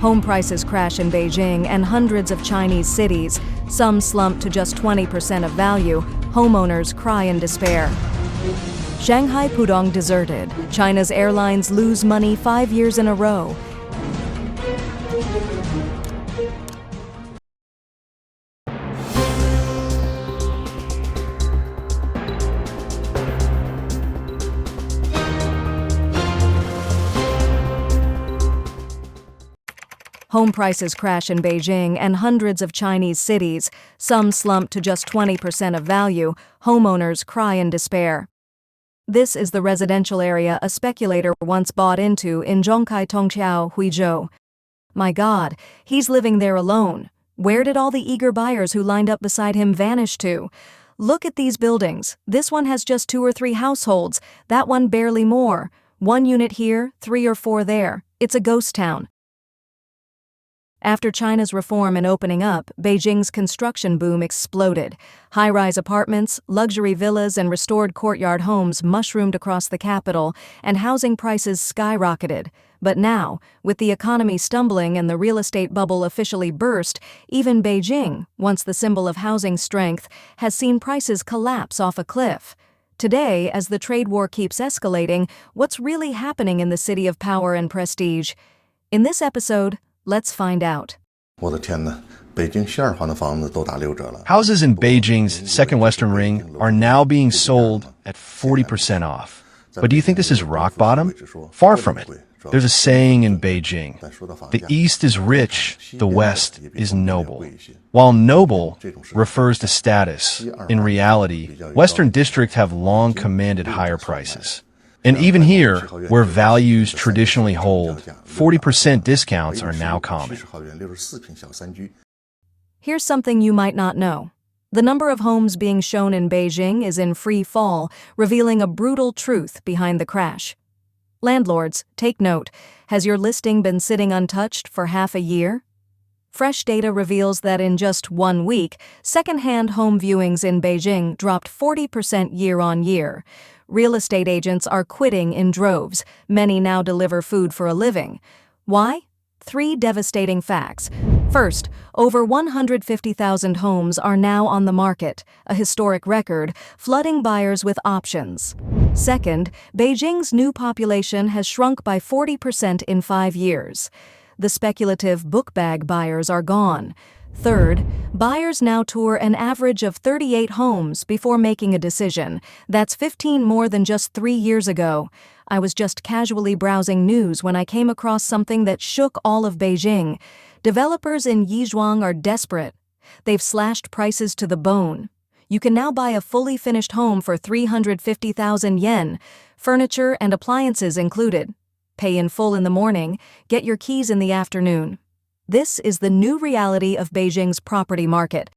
Home prices crash in Beijing and hundreds of Chinese cities. Some slump to just 20% of value. Homeowners cry in despair. Shanghai Pudong deserted. China's airlines lose money 5 years in a row. Home prices crash in Beijing and hundreds of Chinese cities. Some slump to just 20% of value. Homeowners cry in despair. This is the residential area a speculator once bought into in Zhongkai Tongqiao, Huizhou. My God, he's living there alone. Where did all the eager buyers who lined up beside him vanish to? Look at these buildings. This one has just 2 or 3 households. That one barely more. 1 unit here, 3 or 4 there. It's a ghost town. After China's reform and opening up, Beijing's construction boom exploded. High-rise apartments, luxury villas, and restored courtyard homes mushroomed across the capital, and housing prices skyrocketed. But now, with the economy stumbling and the real estate bubble officially burst, even Beijing, once the symbol of housing strength, has seen prices collapse off a cliff. Today, as the trade war keeps escalating, what's really happening in the city of power and prestige? In this episode, let's find out. Houses in Beijing's second Western Ring are now being sold at 40% off. But do you think this is rock bottom? Far from it. There's a saying in Beijing: the East is rich, the West is noble. While noble refers to status, in reality, Western districts have long commanded higher prices. And even here, where values traditionally hold, 40% discounts are now common. Here's something you might not know. The number of homes being shown in Beijing is in free fall, revealing a brutal truth behind the crash. Landlords, take note. Has your listing been sitting untouched for half a year? Fresh data reveals that in just 1 week, second-hand home viewings in Beijing dropped 40% year-on-year. Real estate agents are quitting in droves. Many now deliver food for a living. Why? 3 devastating facts. First, over 150,000 homes are now on the market, a historic record, flooding buyers with options. Second, Beijing's new population has shrunk by 40% in 5 years. The speculative book bag buyers are gone. Third, buyers now tour an average of 38 homes before making a decision. That's 15 more than just 3 years ago. I was just casually browsing news when I came across something that shook all of Beijing. Developers in Yizhuang are desperate. They've slashed prices to the bone. You can now buy a fully finished home for 350,000 yen, furniture and appliances included. Pay in full in the morning, get your keys in the afternoon. This is the new reality of Beijing's property market.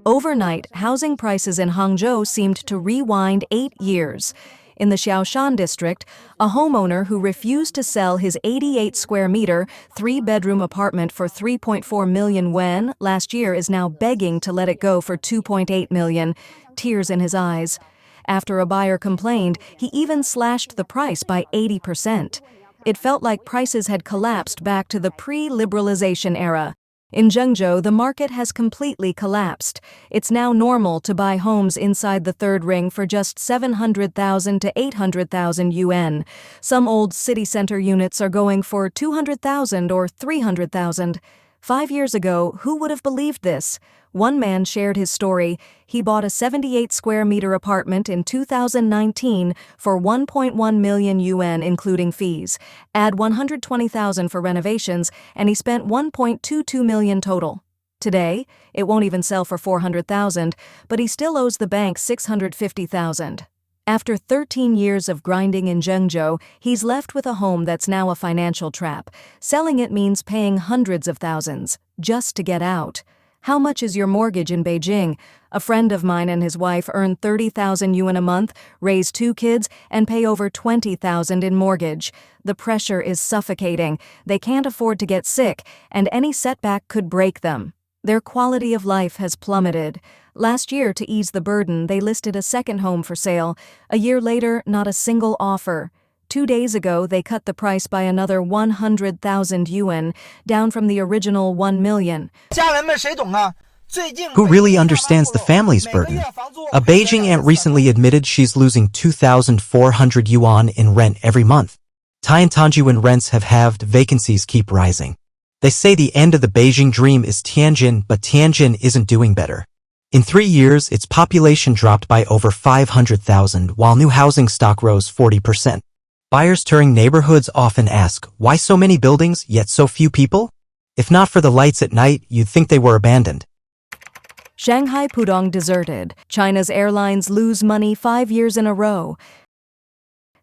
Overnight, housing prices in Hangzhou seemed to rewind 8 years. In the Xi'an district, a homeowner who refused to sell his 88-square-meter, 3-bedroom apartment for 3.4 million yuan last year is now begging to let it go for 2.8 million, tears in his eyes. After a buyer complained, he even slashed the price by 80%. It felt like prices had collapsed back to the pre-liberalization era. In Zhengzhou, the market has completely collapsed. It's now normal to buy homes inside the third ring for just 700,000 to 800,000 yuan. Some old city center units are going for 200,000 or 300,000. 5 years ago, who would have believed this? One man shared his story. He bought a 78-square-meter apartment in 2019 for 1.1 million yuan including fees. Add 120,000 for renovations, and he spent 1.22 million total. Today, it won't even sell for 400,000, but he still owes the bank 650,000. After 13 years of grinding in Zhengzhou, he's left with a home that's now a financial trap. Selling it means paying hundreds of thousands, just to get out. How much is your mortgage in Beijing? A friend of mine and his wife earn 30,000 yuan a month, raise 2 kids, and pay over 20,000 in mortgage. The pressure is suffocating. They can't afford to get sick, and any setback could break them. Their quality of life has plummeted. Last year, to ease the burden, they listed a second home for sale. A year later, not a single offer. 2 days ago, they cut the price by another 100,000 yuan, down from the original 1 million. Who really understands the family's burden? A Beijing aunt recently admitted she's losing 2,400 yuan in rent every month. Tiantanjuan rents have halved, vacancies keep rising. They say the end of the Beijing dream is Tianjin, but Tianjin isn't doing better. In 3 years, its population dropped by over 500,000, while new housing stock rose 40%. Buyers touring neighborhoods often ask, why so many buildings, yet so few people? If not for the lights at night, you'd think they were abandoned. Shanghai Pudong deserted. China's airlines lose money 5 years in a row.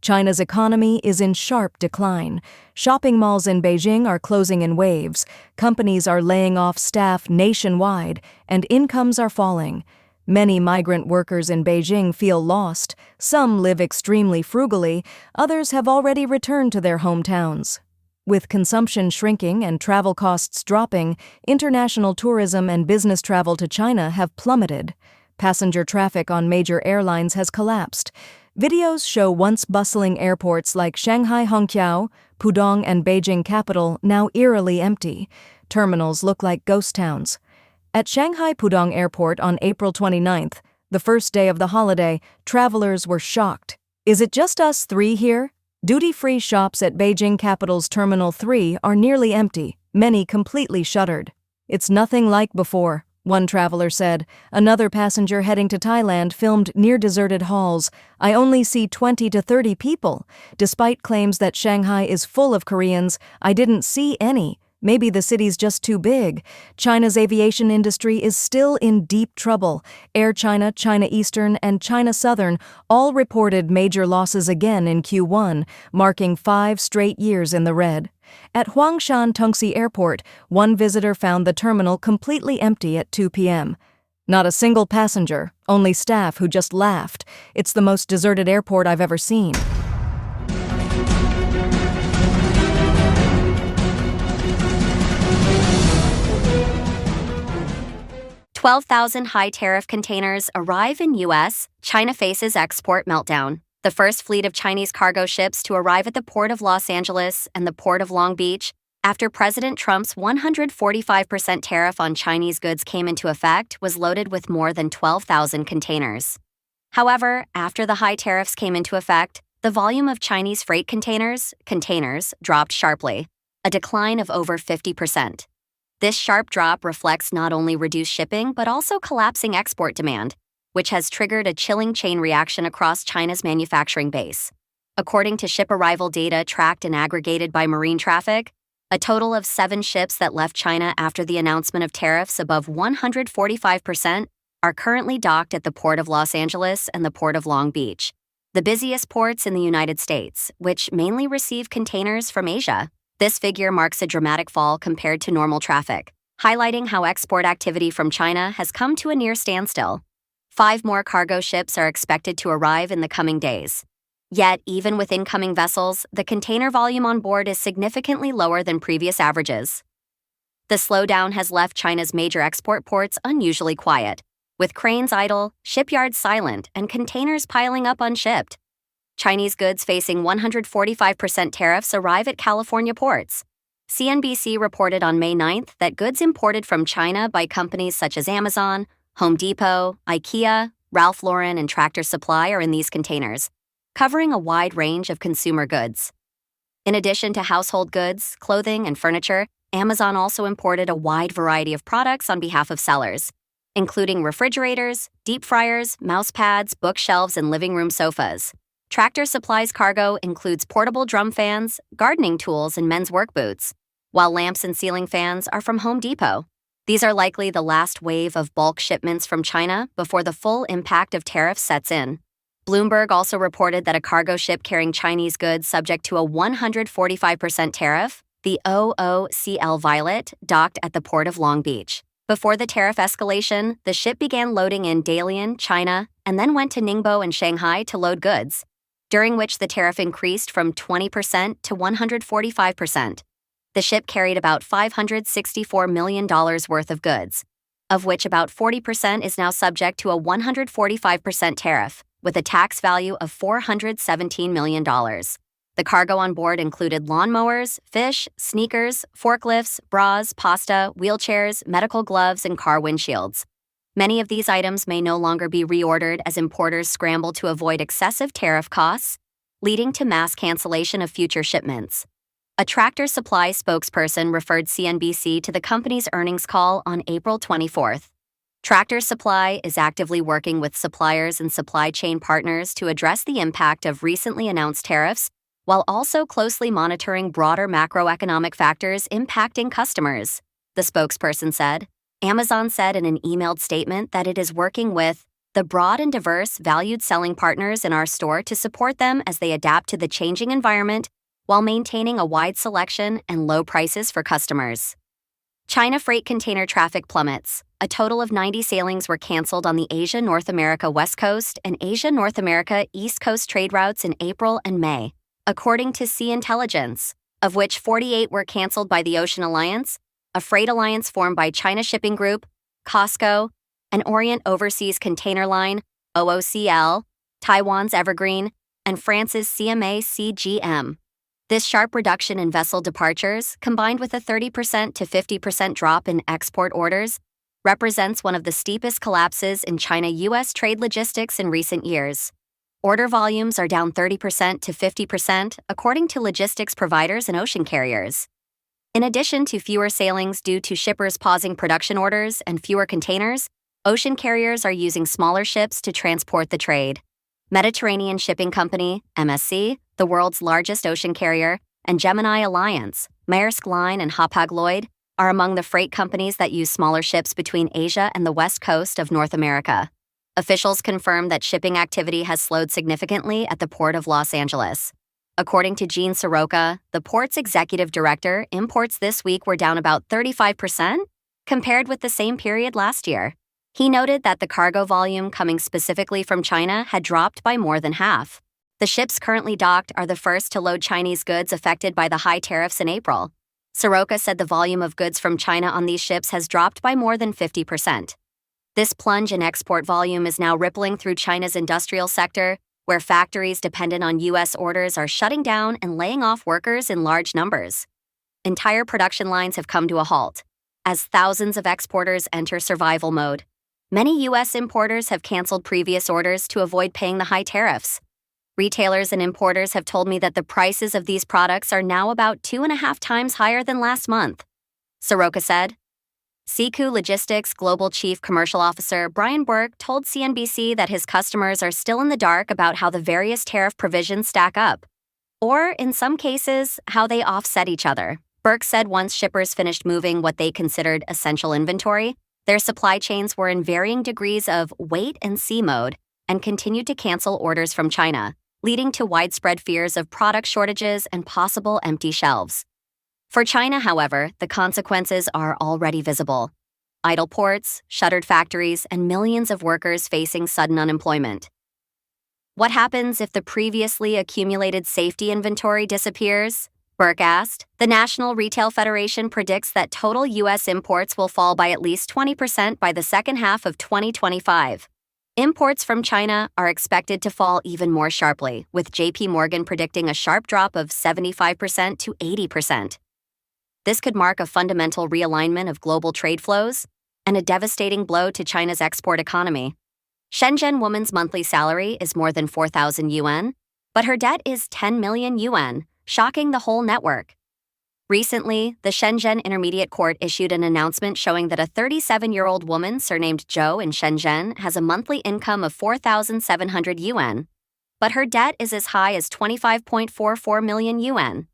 China's economy is in sharp decline. Shopping malls in Beijing are closing in waves, companies are laying off staff nationwide, and incomes are falling. Many migrant workers in Beijing feel lost. Some live extremely frugally, others have already returned to their hometowns. With consumption shrinking and travel costs dropping, international tourism and business travel to China have plummeted. Passenger traffic on major airlines has collapsed. Videos show once bustling airports like Shanghai Hongqiao, Pudong, and Beijing capital now eerily empty. Terminals look like ghost towns. At Shanghai Pudong Airport on April 29th, the first day of the holiday, travelers were shocked. Is it just us three here? Duty-free shops at Beijing capital's Terminal 3 are nearly empty, many completely shuttered. It's nothing like before, one traveler said. Another passenger heading to Thailand filmed near deserted halls. I only see 20 to 30 people. Despite claims that Shanghai is full of Koreans, I didn't see any. Maybe the city's just too big. China's aviation industry is still in deep trouble. Air China, China Eastern, and China Southern all reported major losses again in Q1, marking 5 straight years in the red. At Huangshan Tongxi Airport, one visitor found the terminal completely empty at 2 p.m. Not a single passenger, only staff who just laughed. It's the most deserted airport I've ever seen. 12,000 high-tariff containers arrive in U.S., China faces export meltdown. The first fleet of Chinese cargo ships to arrive at the Port of Los Angeles and the Port of Long Beach after President Trump's 145% tariff on Chinese goods came into effect was loaded with more than 12,000 containers. However, after the high tariffs came into effect, the volume of Chinese freight containers dropped sharply, a decline of over 50%. This sharp drop reflects not only reduced shipping but also collapsing export demand, which has triggered a chilling chain reaction across China's manufacturing base. According to ship arrival data tracked and aggregated by Marine Traffic, a total of 7 ships that left China after the announcement of tariffs above 145% are currently docked at the Port of Los Angeles and the Port of Long Beach, the busiest ports in the United States, which mainly receive containers from Asia. This figure marks a dramatic fall compared to normal traffic, highlighting how export activity from China has come to a near standstill. 5 more cargo ships are expected to arrive in the coming days. Yet, even with incoming vessels, the container volume on board is significantly lower than previous averages. The slowdown has left China's major export ports unusually quiet, with cranes idle, shipyards silent, and containers piling up unshipped. Chinese goods facing 145% tariffs arrive at California ports. CNBC reported on May 9th that goods imported from China by companies such as Amazon, Home Depot, IKEA, Ralph Lauren, and Tractor Supply are in these containers, covering a wide range of consumer goods. In addition to household goods, clothing, and furniture, Amazon also imported a wide variety of products on behalf of sellers, including refrigerators, deep fryers, mouse pads, bookshelves, and living room sofas. Tractor Supply's cargo includes portable drum fans, gardening tools, and men's work boots, while lamps and ceiling fans are from Home Depot. These are likely the last wave of bulk shipments from China before the full impact of tariffs sets in. Bloomberg also reported that a cargo ship carrying Chinese goods subject to a 145% tariff, the OOCL Violet, docked at the Port of Long Beach. Before the tariff escalation, the ship began loading in Dalian, China, and then went to Ningbo and Shanghai to load goods, during which the tariff increased from 20% to 145%. The ship carried about $564 million worth of goods, of which about 40% is now subject to a 145% tariff, with a tax value of $417 million. The cargo on board included lawnmowers, fish, sneakers, forklifts, bras, pasta, wheelchairs, medical gloves, and car windshields. Many of these items may no longer be reordered as importers scramble to avoid excessive tariff costs, leading to mass cancellation of future shipments. A Tractor Supply spokesperson referred CNBC to the company's earnings call on April 24th. Tractor Supply is actively working with suppliers and supply chain partners to address the impact of recently announced tariffs, while also closely monitoring broader macroeconomic factors impacting customers, the spokesperson said. Amazon said in an emailed statement that it is working with the broad and diverse valued selling partners in our store to support them as they adapt to the changing environment while maintaining a wide selection and low prices for customers. China freight container traffic plummets. A total of 90 sailings were canceled on the Asia-North America West Coast and Asia-North America East Coast trade routes in April and May, according to Sea Intelligence, of which 48 were canceled by the Ocean Alliance, a freight alliance formed by China Shipping Group, COSCO, and Orient Overseas Container Line, OOCL, Taiwan's Evergreen, and France's CMA-CGM. This sharp reduction in vessel departures, combined with a 30% to 50% drop in export orders, represents one of the steepest collapses in China-U.S. trade logistics in recent years. Order volumes are down 30% to 50%, according to logistics providers and ocean carriers. In addition to fewer sailings due to shippers pausing production orders and fewer containers, ocean carriers are using smaller ships to transport the trade. Mediterranean Shipping Company, MSC, the world's largest ocean carrier, and Gemini Alliance, Maersk Line and Hapag-Lloyd, are among the freight companies that use smaller ships between Asia and the west coast of North America. Officials confirmed that shipping activity has slowed significantly at the Port of Los Angeles. According to Gene Soroka, the port's executive director, imports this week were down about 35% compared with the same period last year. He noted that the cargo volume coming specifically from China had dropped by more than half. The ships currently docked are the first to load Chinese goods affected by the high tariffs in April. Soroka said the volume of goods from China on these ships has dropped by more than 50%. This plunge in export volume is now rippling through China's industrial sector, where factories dependent on U.S. orders are shutting down and laying off workers in large numbers. Entire production lines have come to a halt, as thousands of exporters enter survival mode. Many U.S. importers have canceled previous orders to avoid paying the high tariffs. Retailers and importers have told me that the prices of these products are now about 2.5 times higher than last month, Soroka said. Siku Logistics Global Chief Commercial Officer Brian Burke told CNBC that his customers are still in the dark about how the various tariff provisions stack up, or, in some cases, how they offset each other. Burke said once shippers finished moving what they considered essential inventory, their supply chains were in varying degrees of wait-and-see mode and continued to cancel orders from China, leading to widespread fears of product shortages and possible empty shelves. For China, however, the consequences are already visible. Idle ports, shuttered factories, and millions of workers facing sudden unemployment. What happens if the previously accumulated safety inventory disappears? Burke asked. The National Retail Federation predicts that total U.S. imports will fall by at least 20% by the second half of 2025. Imports from China are expected to fall even more sharply, with J.P. Morgan predicting a sharp drop of 75% to 80%. This could mark a fundamental realignment of global trade flows and a devastating blow to China's export economy. Shenzhen woman's monthly salary is more than 4,000 yuan, but her debt is 10 million yuan, shocking the whole network. Recently, the Shenzhen Intermediate Court issued an announcement showing that a 37-year-old woman surnamed Zhou in Shenzhen has a monthly income of 4,700 yuan, but her debt is as high as 25.44 million yuan.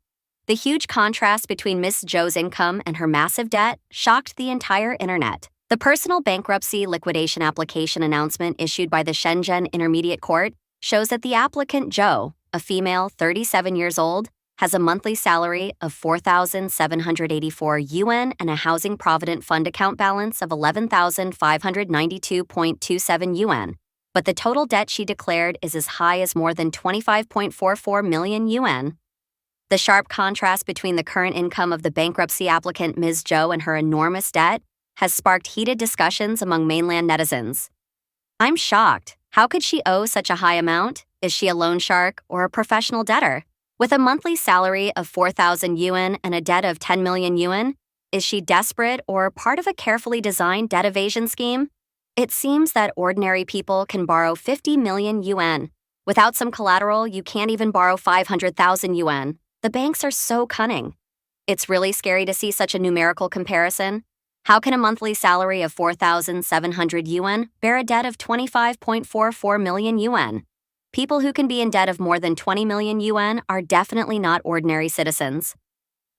The huge contrast between Ms. Zhou's income and her massive debt shocked the entire internet. The personal bankruptcy liquidation application announcement issued by the Shenzhen Intermediate Court shows that the applicant Zhou, a female 37 years old, has a monthly salary of 4,784 yuan and a Housing Provident Fund account balance of 11,592.27 yuan. But the total debt she declared is as high as more than 25.44 million yuan. The sharp contrast between the current income of the bankruptcy applicant Ms. Zhou and her enormous debt has sparked heated discussions among mainland netizens. I'm shocked. How could she owe such a high amount? Is she a loan shark or a professional debtor? With a monthly salary of 4,000 yuan and a debt of 10 million yuan, is she desperate or part of a carefully designed debt evasion scheme? It seems that ordinary people can borrow 50 million yuan. Without some collateral, you can't even borrow 500,000 yuan. The banks are so cunning. It's really scary to see such a numerical comparison. How can a monthly salary of 4,700 yuan bear a debt of 25.44 million yuan? People who can be in debt of more than 20 million yuan are definitely not ordinary citizens.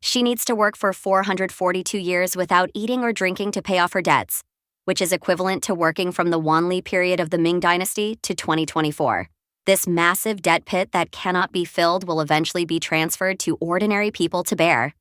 She needs to work for 442 years without eating or drinking to pay off her debts, which is equivalent to working from the Wanli period of the Ming Dynasty to 2024. This massive debt pit that cannot be filled will eventually be transferred to ordinary people to bear.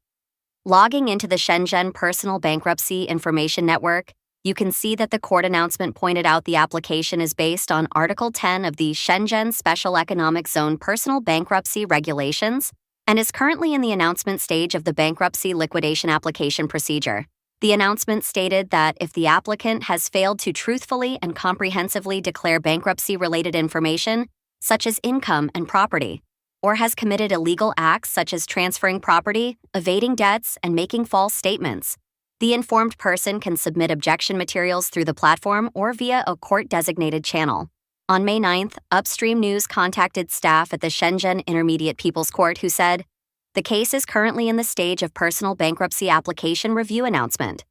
Logging into the Shenzhen Personal Bankruptcy Information Network, you can see that the court announcement pointed out the application is based on Article 10 of the Shenzhen Special Economic Zone Personal Bankruptcy Regulations and is currently in the announcement stage of the bankruptcy liquidation application procedure. The announcement stated that if the applicant has failed to truthfully and comprehensively declare bankruptcy-related information, such as income and property, or has committed illegal acts such as transferring property, evading debts, and making false statements, the informed person can submit objection materials through the platform or via a court-designated channel. On May 9th, Upstream News contacted staff at the Shenzhen Intermediate People's Court who said, "The case is currently in the stage of personal bankruptcy application review announcement."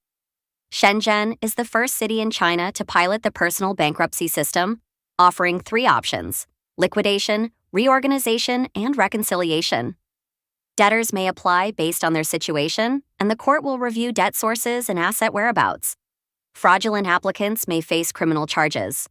Shenzhen is the first city in China to pilot the personal bankruptcy system, offering 3 options: liquidation, reorganization, and reconciliation. Debtors may apply based on their situation, and the court will review debt sources and asset whereabouts. Fraudulent applicants may face criminal charges.